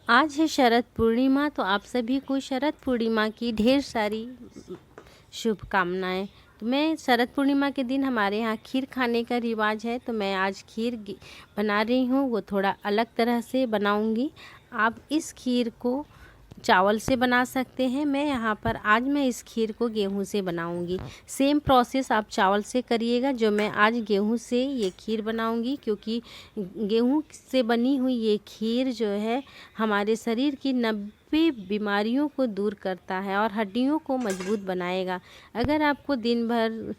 आज है शरद पूर्णिमा, तो आप सभी को शरद पूर्णिमा की ढेर सारी शुभकामनाएं। तो मैं शरद पूर्णिमा के दिन हमारे यहाँ खीर खाने का रिवाज है, तो मैं आज खीर बना रही हूँ। वो थोड़ा अलग तरह से बनाऊँगी। आप इस खीर को चावल से बना सकते हैं। आज मैं इस खीर को गेहूं से बनाऊंगी। सेम प्रोसेस आप चावल से करिएगा, जो मैं आज गेहूं से ये खीर बनाऊंगी, क्योंकि गेहूं से बनी हुई ये खीर जो है हमारे शरीर की 90 बीमारियों को दूर करता है और हड्डियों को मजबूत बनाएगा। अगर आपको दिन भर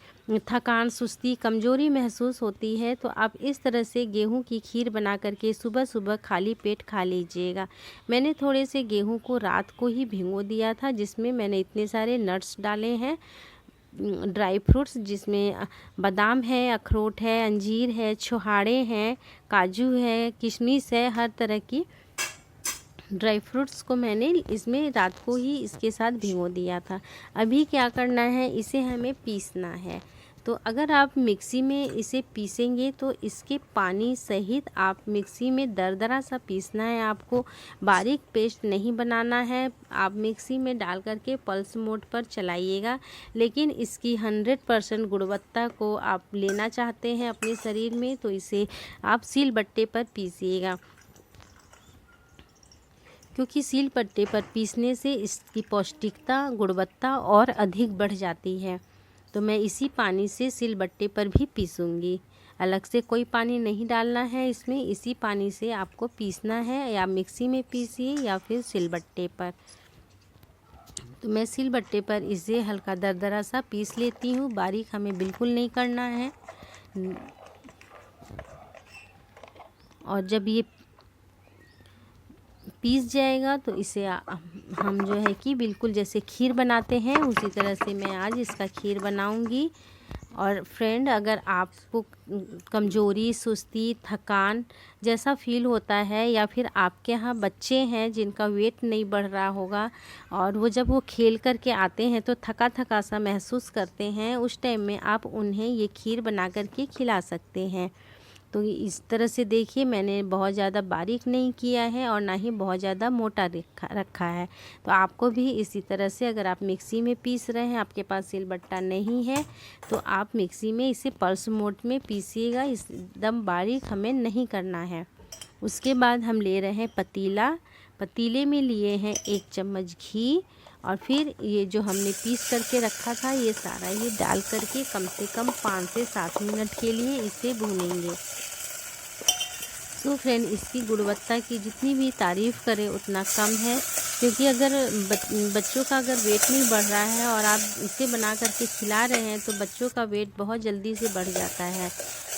थकान, सुस्ती, कमज़ोरी महसूस होती है तो आप इस तरह से गेहूं की खीर बना करके सुबह सुबह खाली पेट खा लीजिएगा। मैंने थोड़े से गेहूं को रात को ही भिगो दिया था, जिसमें मैंने इतने सारे नट्स डाले हैं, ड्राई फ्रूट्स, जिसमें बादाम है, अखरोट है, अंजीर है, छुहाड़े हैं, काजू है, किशमिश है, हर तरह की ड्राई फ्रूट्स को मैंने इसमें रात को ही इसके साथ भिगो दिया था। अभी क्या करना है, इसे हमें पीसना है। तो अगर आप मिक्सी में इसे पीसेंगे तो इसके पानी सहित आप मिक्सी में दरदरा सा पीसना है। आपको बारीक पेस्ट नहीं बनाना है। आप मिक्सी में डाल करके पल्स मोड पर चलाइएगा, लेकिन इसकी 100% गुणवत्ता को आप लेना चाहते हैं अपने शरीर में तो इसे आप सिलबट्टे पर पीसिएगा, क्योंकि सिलबट्टे पर पीसने से इसकी पौष्टिकता, गुणवत्ता और अधिक बढ़ जाती है। तो मैं इसी पानी से सिलबट्टे पर भी पीसूँगी। अलग से कोई पानी नहीं डालना है इसमें, इसी पानी से आपको पीसना है। या मिक्सी में पीसिए या फिर सिलबट्टे पर। तो मैं सिलबट्टे पर इसे हल्का दरदरा सा पीस लेती हूँ। बारीक हमें बिल्कुल नहीं करना है। और जब ये पीस जाएगा तो इसे हम जो है कि बिल्कुल जैसे खीर बनाते हैं उसी तरह से मैं आज इसका खीर बनाऊंगी। और फ्रेंड, अगर आपको कमज़ोरी, सुस्ती, थकान जैसा फील होता है, या फिर आपके यहाँ बच्चे हैं जिनका वेट नहीं बढ़ रहा होगा और जब वो खेल कर के आते हैं तो थका थका सा महसूस करते हैं, उस टाइम में आप उन्हें ये खीर बना कर के खिला सकते हैं। तो इस तरह से देखिए, मैंने बहुत ज़्यादा बारीक नहीं किया है और ना ही बहुत ज़्यादा मोटा रखा है। तो आपको भी इसी तरह से, अगर आप मिक्सी में पीस रहे हैं, आपके पास सिलबट्टा नहीं है, तो आप मिक्सी में इसे पल्स मोड में पीसिएगा। एकदम बारीक हमें नहीं करना है। उसके बाद हम ले रहे हैं पतीला। पतीले में लिए हैं 1 चम्मच घी, और फिर ये जो हमने पीस करके रखा था ये सारा ये डाल करके कम से कम 5 से 7 मिनट के लिए इसे भूनेंगे। तो फ्रेंड, इसकी गुणवत्ता की जितनी भी तारीफ़ करें उतना कम है, क्योंकि अगर बच्चों का अगर वेट नहीं बढ़ रहा है और आप इसे बना करके खिला रहे हैं तो बच्चों का वेट बहुत जल्दी से बढ़ जाता है।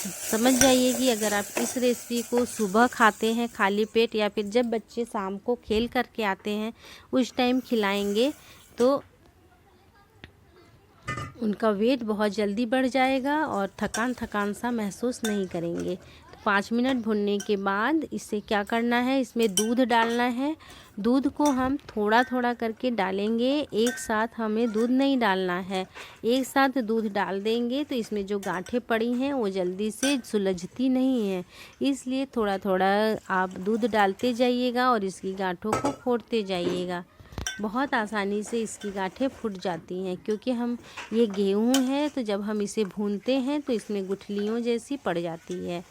समझ जाइए कि अगर आप इस रेसिपी को सुबह खाते हैं खाली पेट, या फिर जब बच्चे शाम को खेल करके आते हैं उस टाइम खिलाएंगे तो उनका वेट बहुत जल्दी बढ़ जाएगा और थकान थकान सा महसूस नहीं करेंगे। 5 मिनट भुनने के बाद इसे क्या करना है, इसमें दूध डालना है। दूध को हम थोड़ा थोड़ा करके डालेंगे, एक साथ हमें दूध नहीं डालना है। एक साथ दूध डाल देंगे तो इसमें जो गांठें पड़ी हैं वो जल्दी से सुलझती नहीं हैं, इसलिए थोड़ा थोड़ा आप दूध डालते जाइएगा और इसकी गांठों को फोड़ते जाइएगा। बहुत आसानी से इसकी गांठें फूट जाती हैं, क्योंकि ये गेहूँ है तो जब हम इसे भूनते हैं तो इसमें गुठलियों जैसी पड़ जाती है।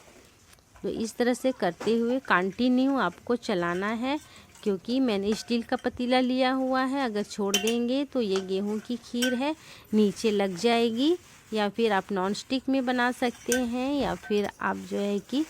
तो इस तरह से करते हुए कंटिन्यू आपको चलाना है, क्योंकि मैंने स्टील का पतीला लिया हुआ है। अगर छोड़ देंगे तो ये गेहूं की खीर है, नीचे लग जाएगी। या फिर आप नॉन स्टिक में बना सकते हैं, या फिर आप जो है कि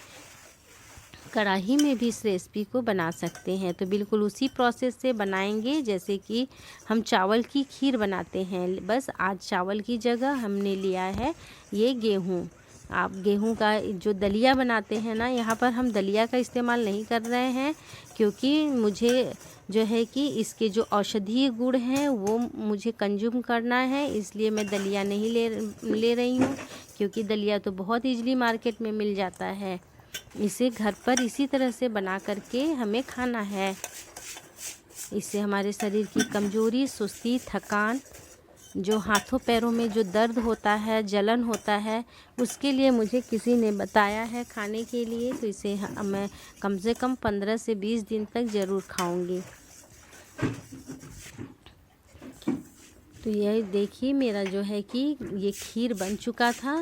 कढ़ाई में भी इस रेसिपी को बना सकते हैं। तो बिल्कुल उसी प्रोसेस से बनाएंगे जैसे कि हम चावल की खीर बनाते हैं। बस आज चावल की जगह हमने लिया है ये गेहूँ। आप गेहूं का जो दलिया बनाते हैं ना, यहाँ पर हम दलिया का इस्तेमाल नहीं कर रहे हैं, क्योंकि मुझे जो है कि इसके जो औषधीय गुण हैं वो मुझे कंज्यूम करना है, इसलिए मैं दलिया नहीं ले रही हूँ। क्योंकि दलिया तो बहुत ईजिली मार्केट में मिल जाता है। इसे घर पर इसी तरह से बना करके हमें खाना है। इससे हमारे शरीर की कमज़ोरी, सुस्ती, थकान जो हाथों पैरों में जो दर्द होता है, जलन होता है, उसके लिए मुझे किसी ने बताया है खाने के लिए, तो इसे मैं कम से कम 15 से 20 दिन तक ज़रूर खाऊंगी। तो यह देखिए मेरा जो है कि ये खीर बन चुका था।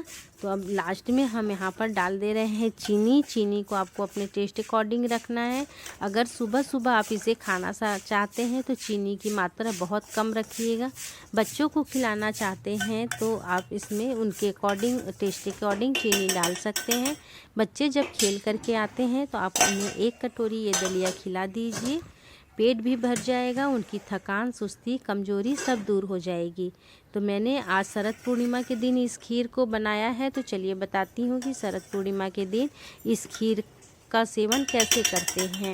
तो अब लास्ट में हम यहाँ पर डाल दे रहे हैं चीनी। चीनी को आपको अपने टेस्ट अकॉर्डिंग रखना है। अगर सुबह सुबह आप इसे खाना चाहते हैं तो चीनी की मात्रा बहुत कम रखिएगा। बच्चों को खिलाना चाहते हैं तो आप इसमें उनके अकॉर्डिंग, टेस्ट अकॉर्डिंग चीनी डाल सकते हैं। बच्चे जब खेल करके आते हैं तो आप उन्हें 1 कटोरी ये दलिया खिला दीजिए। पेट भी भर जाएगा, उनकी थकान, सुस्ती, कमज़ोरी सब दूर हो जाएगी। तो मैंने आज शरद पूर्णिमा के दिन इस खीर को बनाया है। तो चलिए बताती हूँ कि शरद पूर्णिमा के दिन इस खीर का सेवन कैसे करते हैं।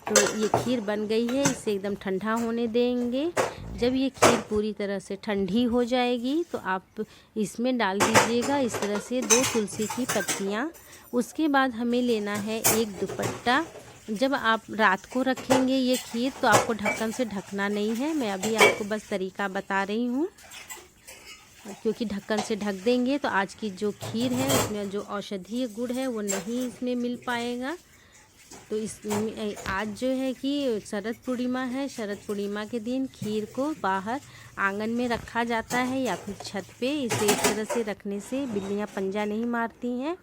तो ये खीर बन गई है, इसे एकदम ठंडा होने देंगे। जब ये खीर पूरी तरह से ठंडी हो जाएगी तो आप इसमें डाल दीजिएगा इस तरह से 2 तुलसी की पत्तियाँ। उसके बाद हमें लेना है एक दुपट्टा। जब आप रात को रखेंगे ये खीर तो आपको ढक्कन से ढकना नहीं है। मैं अभी आपको बस तरीका बता रही हूँ, क्योंकि ढक्कन से ढक देंगे तो आज की जो खीर है उसमें जो औषधीय गुण है वो नहीं इसमें मिल पाएगा। तो इसमें आज जो है कि शरद पूर्णिमा है। शरद पूर्णिमा के दिन खीर को बाहर आंगन में रखा जाता है या फिर छत पे। इसे इस तरह से रखने से बिल्लियाँ पंजा नहीं मारती हैं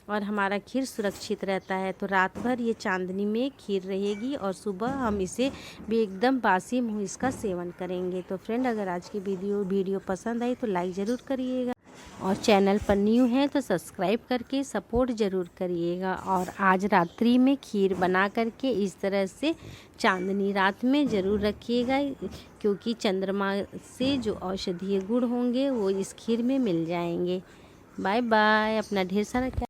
और हमारा खीर सुरक्षित रहता है। तो रात भर ये चांदनी में खीर रहेगी और सुबह हम इसे भी एकदम बासी मुँह इसका सेवन करेंगे। तो फ्रेंड, अगर आज की वीडियो पसंद आई तो लाइक ज़रूर करिएगा और चैनल पर न्यू हैं तो सब्सक्राइब करके सपोर्ट ज़रूर करिएगा। और आज रात्रि में खीर बना करके इस तरह से चांदनी रात में ज़रूर रखिएगा, क्योंकि चंद्रमा से जो औषधीय गुण होंगे वो इस खीर में मिल जाएंगे। Bye bye. अपना ढेर सारा